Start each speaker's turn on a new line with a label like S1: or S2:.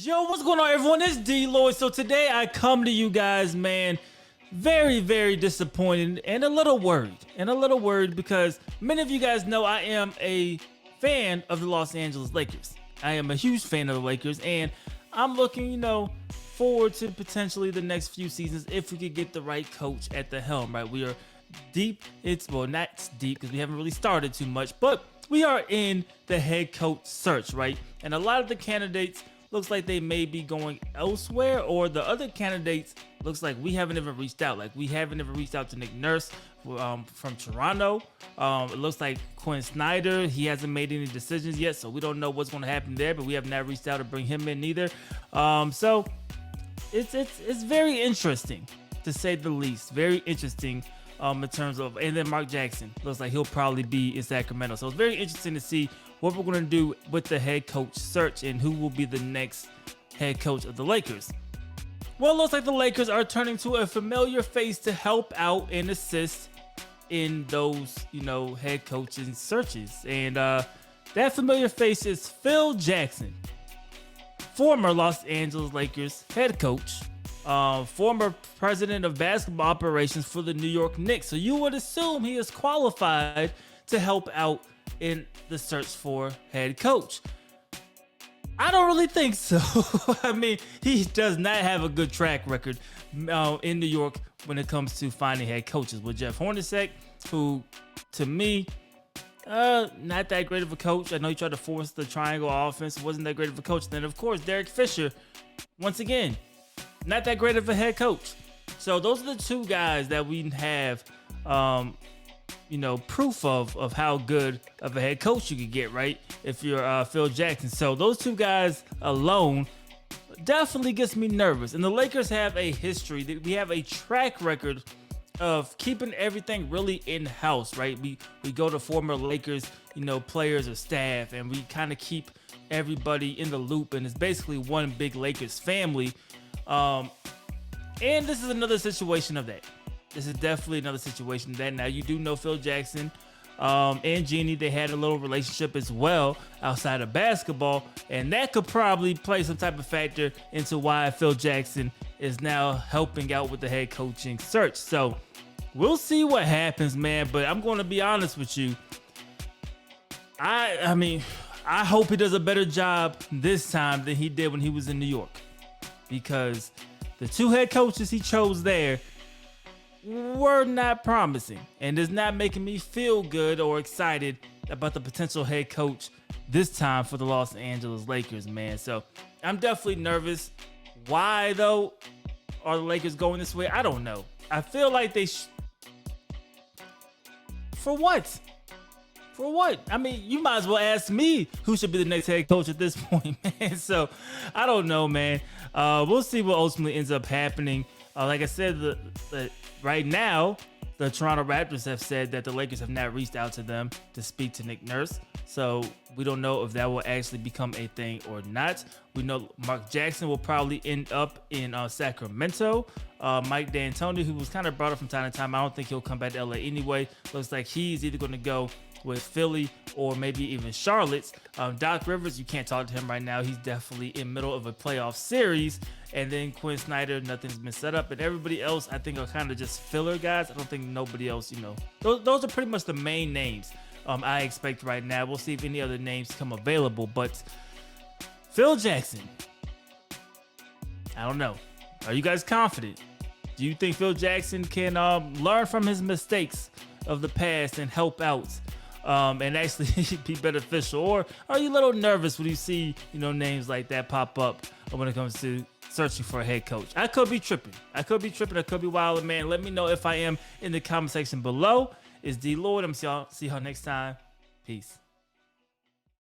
S1: Yo, what's going on, everyone? It's DLloyd. So today I come to you guys, man, very, very disappointed and a little worried because many of you guys know I am a fan of the Los Angeles Lakers. I am a huge fan of the Lakers, and I'm looking, forward to potentially the next few seasons if we could get the right coach at the helm, right? We are deep. Not deep because we haven't really started too much, but we are in the head coach search, right? And a lot of the candidates looks like they may be going elsewhere, or the other candidates looks like we haven't even reached out. Like we haven't even reached out to Nick Nurse from Toronto. It looks like Quinn Snyder, he hasn't made any decisions yet, so we don't know what's going to happen there, but we have not reached out to bring him in either. So it's very interesting, to say the least. Very interesting in terms of, and then Mark Jackson looks like he'll probably be in Sacramento. So it's very interesting to see what we're going to do with the head coach search and who will be the next head coach of the Lakers. Well, it looks like the Lakers are turning to a familiar face to help out and assist in those, head coaching searches. And that familiar face is Phil Jackson, former Los Angeles Lakers head coach, former president of basketball operations for the New York Knicks. So you would assume he is qualified to help out in the search for head coach. I don't really think so. I mean, he does not have a good track record in New York when it comes to finding head coaches. With Jeff Hornacek, who to me, not that great of a coach. I know he tried to force the triangle offense, wasn't that great of a coach. Then of course, Derek Fisher, once again, not that great of a head coach. So those are the two guys that we have, proof of how good of a head coach you could get, right? If you're Phil Jackson. So those two guys alone definitely gets me nervous. And the Lakers have a history. We have a track record of keeping everything really in-house, right? We go to former Lakers, players or staff, and we kind of keep everybody in the loop. And it's basically one big Lakers family. And this is another situation of that. This is definitely another situation of that. Now, you do know Phil Jackson and Jeannie, they had a little relationship as well outside of basketball, and that could probably play some type of factor into why Phil Jackson is now helping out with the head coaching search. So we'll see what happens, man, but I'm going to be honest with you. I hope he does a better job this time than he did when he was in New York, because the two head coaches he chose there were not promising, and is not making me feel good or excited about the potential head coach this time for the Los Angeles Lakers, man. So I'm definitely nervous. Why though are the Lakers going this way? I don't know. I feel like they for what? I mean, you might as well ask me who should be the next head coach at this point, man. So I don't know, man. We'll see what ultimately ends up happening. Like I said, right now, the Toronto Raptors have said that the Lakers have not reached out to them to speak to Nick Nurse. So we don't know if that will actually become a thing or not. We know Mark Jackson will probably end up in Sacramento. Mike D'Antoni, who was kind of brought up from time to time, I don't think he'll come back to LA anyway. Looks like he's either going to go with Philly or maybe even Charlotte's. Doc Rivers, you can't talk to him right now. He's definitely in middle of a playoff series. And then Quinn Snyder, nothing's been set up. And everybody else, I think, are kind of just filler guys. I don't think nobody else, those are pretty much the main names I expect right now. We'll see if any other names come available. But Phil Jackson, I don't know. Are you guys confident? Do you think Phil Jackson can learn from his mistakes of the past and help out and actually be beneficial? Or are you a little nervous when you see, names like that pop up when it comes to searching for a head coach? I could be tripping. I could be wilding, man. Let me know if I am in the comment section below. It's DLloyd. I'm see y'all next time. Peace.